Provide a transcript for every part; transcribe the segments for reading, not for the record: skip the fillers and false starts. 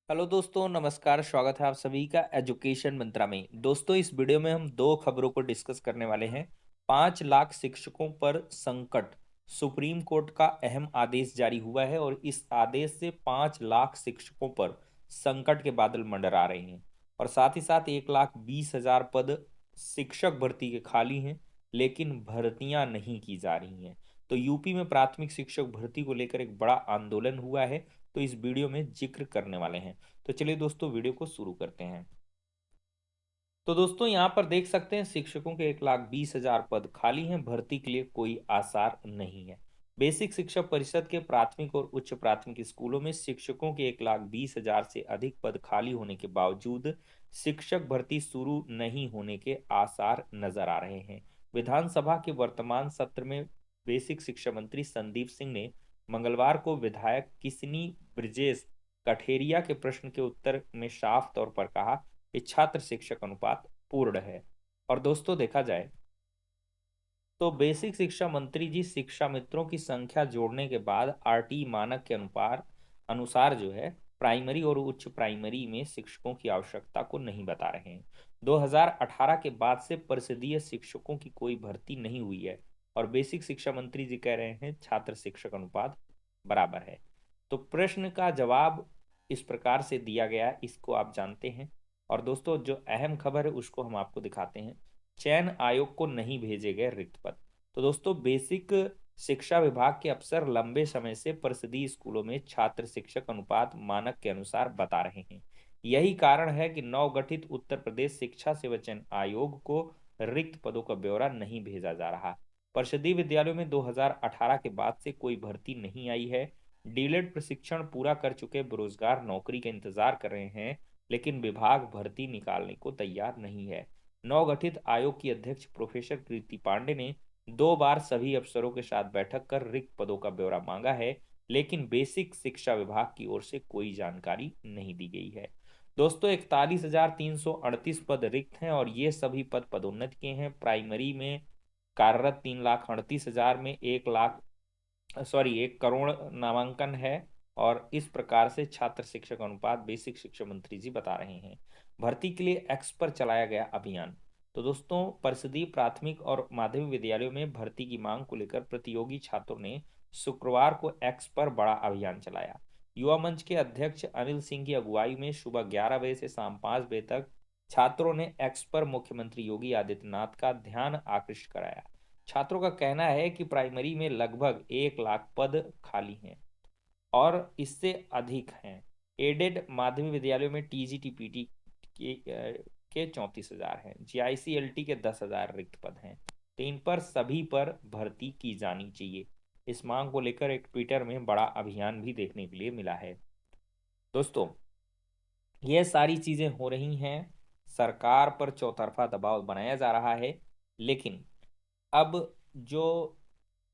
Hello दोस्तों, नमस्कार। स्वागत है आप सभी का एजुकेशन मंत्रा में। दोस्तों, इस वीडियो में हम दो खबरों को डिस्कस करने वाले हैं। 5 लाख शिक्षकों पर संकट। सुप्रीम कोर्ट का अहम आदेश जारी हुआ है और इस आदेश से 5 लाख शिक्षकों पर संकट के बादल मंडरा रहे हैं। और साथ ही साथ 1,20,000 पद शिक्षक भर्ती के खाली हैं, लेकिन भर्तियां नहीं की जा रही हैं। तो यूपी में प्राथमिक शिक्षक भर्ती को लेकर एक बड़ा आंदोलन हुआ है, तो इस वीडियो में जिक्र करने वाले हैं। तो चलिए दोस्तों, वीडियो को शुरू करते हैं। तो दोस्तों, यहाँ पर देख सकते हैं शिक्षकों के 1,20,000 पद खाली हैं, भर्ती के लिए कोई आसार नहीं है। बेसिक शिक्षा परिषद के प्राथमिक और उच्च प्राथमिक स्कूलों में शिक्षकों के 1,20,000 से अधिक पद खाली होने के बावजूद शिक्षक भर्ती शुरू नहीं होने के आसार नजर आ रहे हैं। विधानसभा के वर्तमान सत्र में बेसिक शिक्षा मंत्री संदीप सिंह ने मंगलवार को विधायक किसनी ब्रजेश कठेरिया के प्रश्न के उत्तर में साफ तौर पर कहा कि छात्र शिक्षक अनुपात पूर्ण है। और दोस्तों, देखा जाए तो बेसिक शिक्षा मंत्री जी शिक्षा मित्रों की संख्या जोड़ने के बाद आरटी मानक के अनुसार जो है प्राइमरी और उच्च प्राइमरी में शिक्षकों की आवश्यकता को नहीं बता रहे हैं। 2018 के बाद से परिषदीय शिक्षकों की कोई भर्ती नहीं हुई है और बेसिक शिक्षा मंत्री जी कह रहे हैं छात्र शिक्षक अनुपात बराबर है। तो प्रश्न का जवाब इस प्रकार से दिया गया, इसको आप जानते हैं। और दोस्तों, जो अहम खबर है उसको हम आपको दिखाते हैं। चयन आयोग को नहीं भेजे गए रिक्त पद। तो दोस्तों, बेसिक शिक्षा विभाग के अफसर लंबे समय से परिषदीय स्कूलों में छात्र शिक्षक अनुपात मानक के अनुसार बता रहे हैं। यही कारण है कि नवगठित उत्तर प्रदेश शिक्षा सेवा चयन आयोग को रिक्त पदों का ब्यौरा नहीं भेजा जा रहा। परिषदीय विद्यालयों में 2018 के बाद से कोई भर्ती नहीं आई है। डीलेड प्रशिक्षण पूरा कर चुके बेरोजगार नौकरी का इंतजार कर रहे हैं, लेकिन विभाग भर्ती निकालने को तैयार नहीं है। नवगठित आयोग की अध्यक्ष प्रोफेसर कृति पांडे ने 2 बार सभी अफसरों के साथ बैठक कर रिक्त पदों का ब्यौरा मांगा है, लेकिन बेसिक शिक्षा विभाग की ओर से कोई जानकारी नहीं दी गई है। दोस्तों, 41,338 पद रिक्त हैं और ये सभी पद पदोन्नत के हैं। प्राइमरी में कार्यरत 3,38,000 में 1 करोड़ नामांकन है। और इस प्रकार से छात्र शिक्षक अनुपात बेसिक शिक्षा मंत्री जी बता रहे हैं। भर्ती के लिए एक्स पर चलाया गया अभियान। तो दोस्तों, परिषदीय प्राथमिक और माध्यमिक विद्यालयों में भर्ती की मांग को लेकर प्रतियोगी छात्रों ने शुक्रवार को एक्स पर बड़ा अभियान चलाया। युवा मंच के अध्यक्ष अनिल सिंह की अगुवाई में सुबह 11 बजे से शाम 5 बजे तक छात्रों ने एक्स पर मुख्यमंत्री योगी आदित्यनाथ का ध्यान आकृष्ट कराया। छात्रों का कहना है कि प्राइमरी में लगभग 1 लाख पद खाली हैं और इससे अधिक हैं। एडेड माध्यमिक विद्यालयों में टीजीटी पीटी के 34,000 हैं। जीआईसीएलटी के 10,000 रिक्त पद हैं। तो इन पर सभी पर भर्ती की जानी चाहिए। इस मांग को लेकर एक ट्विटर में बड़ा अभियान भी देखने के लिए मिला है। दोस्तों, यह सारी चीजें हो रही हैं, सरकार पर चौतरफा दबाव बनाया जा रहा है। लेकिन अब जो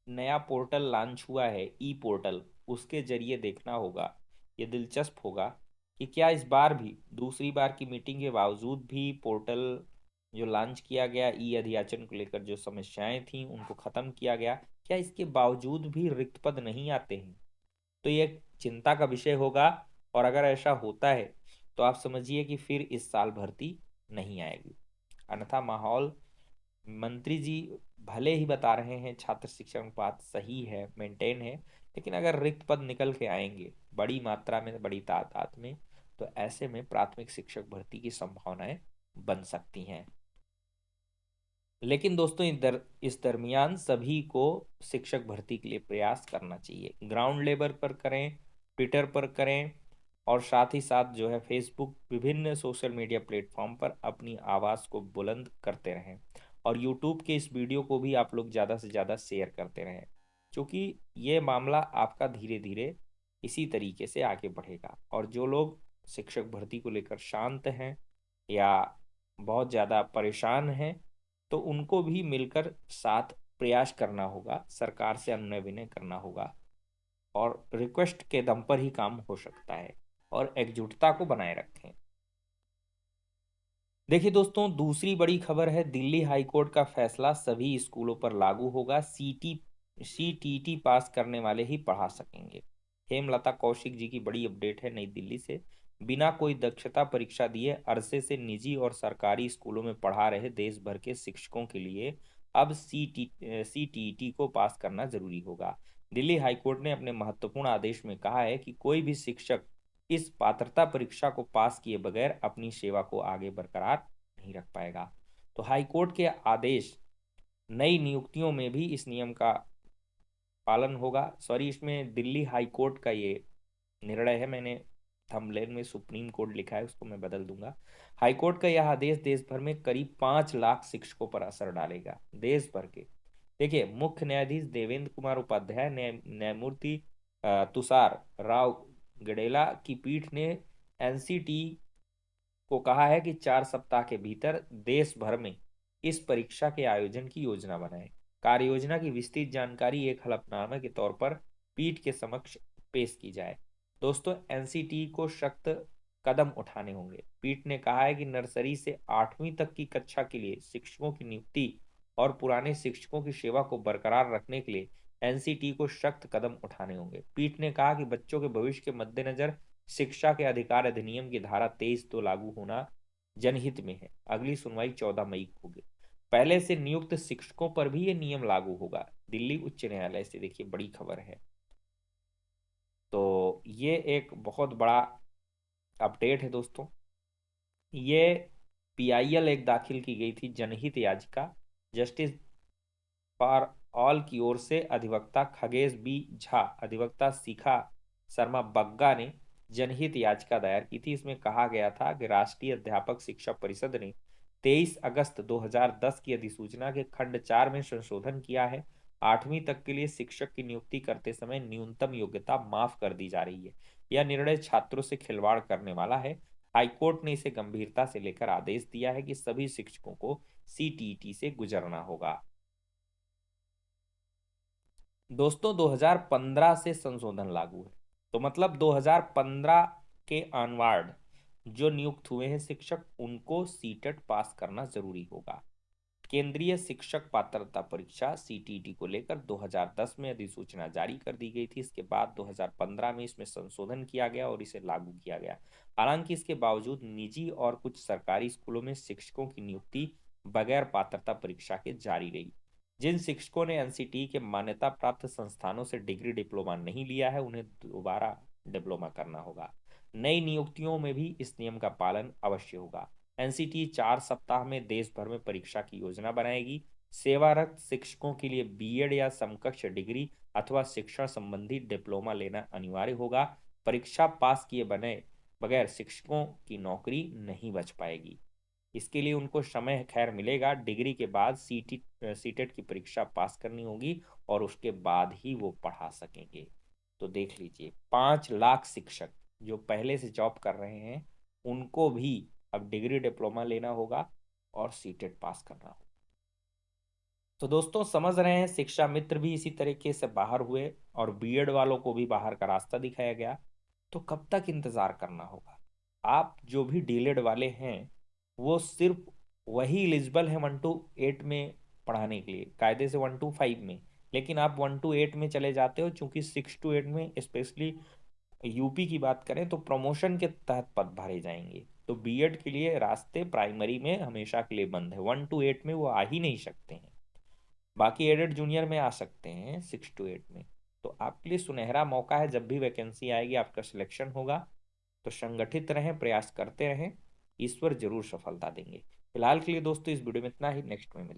नया पोर्टल लॉन्च हुआ है, ई पोर्टल, उसके जरिए देखना होगा। ये दिलचस्प होगा कि क्या इस बार भी दूसरी बार की मीटिंग के बावजूद भी पोर्टल जो लॉन्च किया गया ई अध्याचन को लेकर जो समस्याएं थी उनको खत्म किया गया, क्या इसके बावजूद भी रिक्त पद नहीं आते हैं? तो ये चिंता का विषय होगा। और अगर ऐसा होता है तो आप समझिए कि फिर इस साल भर्ती नहीं आएगी। अन्यथा माहौल, मंत्री जी भले ही बता रहे हैं छात्र शिक्षा अनुपात सही है, मेंटेन है, लेकिन अगर रिक्त पद निकल के आएंगे बड़ी मात्रा में, बड़ी तादाद में, तो ऐसे में प्राथमिक शिक्षक भर्ती की संभावनाएं बन सकती हैं। लेकिन दोस्तों, इस दरमियान सभी को शिक्षक भर्ती के लिए प्रयास करना चाहिए। ग्राउंड लेवल पर करें, ट्विटर पर करें, और साथ ही साथ जो है फेसबुक, विभिन्न सोशल मीडिया प्लेटफॉर्म पर अपनी आवाज़ को बुलंद करते रहें। और यूट्यूब के इस वीडियो को भी आप लोग ज़्यादा से ज़्यादा शेयर करते रहें, क्योंकि ये मामला आपका धीरे धीरे इसी तरीके से आगे बढ़ेगा। और जो लोग शिक्षक भर्ती को लेकर शांत हैं या बहुत ज़्यादा परेशान हैं, तो उनको भी मिलकर साथ प्रयास करना होगा, सरकार से अनुनय विनय करना होगा, और रिक्वेस्ट के दम पर ही काम हो सकता है। और एकजुटता को बनाए रखें। देखिए दोस्तों, दूसरी बड़ी खबर है, दिल्ली हाई कोर्ट का फैसला सभी स्कूलों पर लागू होगा। सीटीटी पास करने वाले ही पढ़ा सकेंगे। हेमलता कौशिक जी की बड़ी अपडेट है नई दिल्ली से। बिना कोई दक्षता परीक्षा दिए अरसे से निजी और सरकारी स्कूलों में पढ़ा रहे देश भर के शिक्षकों के लिए अब सीटीईटी को पास करना जरूरी होगा। दिल्ली हाईकोर्ट ने अपने महत्वपूर्ण आदेश में कहा है कि कोई भी शिक्षक इस पात्रता परीक्षा को पास किए बगैर अपनी सेवा को आगे बरकरार नहीं रख पाएगा। तो हाईकोर्ट के आदेश, नई नियुक्तियों में भी इस नियम का पालन होगा। सॉरी, इसमें दिल्ली हाई कोर्ट का ये निर्णय है, मैंने थंबनेल में सुप्रीम कोर्ट लिखा है, उसको मैं बदल दूंगा। हाई कोर्ट का यह आदेश देश भर में करीब 5 लाख शिक्षकों पर असर डालेगा, देश भर के। देखिए, मुख्य न्यायाधीश देवेंद्र कुमार उपाध्याय, न्यायमूर्ति तुषार राव गडेला की पीठ ने एनसीटी को कहा है कि 4 सप्ताह के भीतर देश भर में इस परीक्षा के आयोजन की योजना बनाए। कार्य योजना की विस्तृत जानकारी एक हलफनामे के तौर पर पीठ के समक्ष पेश की जाए। दोस्तों, एनसीटी को सख्त कदम उठाने होंगे। पीठ ने कहा है कि नर्सरी से 8वीं तक की कक्षा के लिए शिक्षकों की नियुक्ति और पुराने शिक्षकों की सेवा को बरकरार रखने के लिए एनसीटी को सख्त कदम उठाने होंगे। पीठ ने कहा कि बच्चों के भविष्य के मद्देनजर शिक्षा के अधिकार अधिनियम की धारा 23 तो लागू होना जनहित में है। अगली सुनवाई 14 मई को होगी। पहले से नियुक्त शिक्षकों पर भी ये नियम लागू होगा। दिल्ली उच्च न्यायालय से देखिए बड़ी खबर है। तो ये एक बहुत बड़ा अपडेट है दोस्तों। ये पीआईएल एक दाखिल की गई थी जनहित याचिका, जस्टिस फॉर ऑल की ओर से अधिवक्ता खगेश बी झा, अधिवक्ता शिखा शर्मा बग्गा ने जनहित याचिका दायर की थी। इसमें कहा गया था कि राष्ट्रीय अध्यापक शिक्षा परिषद ने 23 अगस्त 2010 की अधिसूचना के खंड 4 में संशोधन किया है। 8वीं तक के लिए शिक्षक की नियुक्ति करते समय न्यूनतम योग्यता माफ कर दी जा रही है। यह निर्णय छात्रों से खिलवाड़ करने वाला है। हाईकोर्ट ने इसे गंभीरता से लेकर आदेश दिया है कि सभी शिक्षकों को सीटीईटी से गुजरना होगा। दोस्तों, 2015 से संशोधन लागू है, तो मतलब 2015 के ऑनवर्ड जो नियुक्त हुए हैं शिक्षक, उनको सीटेट पास करना जरूरी होगा। केंद्रीय शिक्षक पात्रता परीक्षा सीटीईटी को लेकर 2010 में अधिसूचना जारी कर दी गई थी। इसके बाद 2015 में इसमें संशोधन किया गया और इसे लागू किया गया। हालांकि इसके बावजूद निजी और कुछ सरकारी स्कूलों में शिक्षकों की नियुक्ति बगैर पात्रता परीक्षा के जारी रही। जिन शिक्षकों ने एनसीटी के मान्यता प्राप्त संस्थानों से डिग्री डिप्लोमा नहीं लिया है, उन्हें दोबारा डिप्लोमा करना होगा। नई नियुक्तियों में भी इस नियम का पालन अवश्य होगा। एनसीटी 4 सप्ताह में देश भर में परीक्षा की योजना बनाएगी। सेवारत शिक्षकों के लिए बीएड या समकक्ष डिग्री अथवा शिक्षण संबंधी डिप्लोमा लेना अनिवार्य होगा। परीक्षा पास किए बगैर शिक्षकों की नौकरी नहीं बच पाएगी। इसके लिए उनको समय खैर मिलेगा। डिग्री के बाद सीटेट की परीक्षा पास करनी होगी और उसके बाद ही वो पढ़ा सकेंगे। तो देख लीजिए, 5 लाख शिक्षक जो पहले से जॉब कर रहे हैं, उनको भी अब डिग्री डिप्लोमा लेना होगा और सीटेट पास करना होगा। तो दोस्तों, समझ रहे हैं, शिक्षा मित्र भी इसी तरीके से बाहर हुए और बीएड वालों को भी बाहर का रास्ता दिखाया गया। तो कब तक इंतजार करना होगा? आप जो भी डीलेड वाले हैं, वो सिर्फ वही एलिजिबल है 1 to 8 में पढ़ाने के लिए, कायदे से 1 to 5 में। लेकिन आप 1 to 8 में चले जाते हो, चूंकि 6 to 8 में स्पेशली यूपी की बात करें तो प्रमोशन के तहत पद भरे जाएंगे। तो बीएड के लिए रास्ते प्राइमरी में हमेशा के लिए बंद है। 1 to 8 में वो आ ही नहीं सकते हैं। बाकी एडेड जूनियर में आ सकते हैं 6 to 8 में। तो आपके लिए सुनहरा मौका है, जब भी वैकेंसी आएगी आपका सिलेक्शन होगा। तो संगठित रहें, प्रयास करते रहें, ईश्वर जरूर सफलता देंगे। फिलहाल के लिए दोस्तों इस वीडियो में इतना ही। नेक्स्ट में मिलते हैं।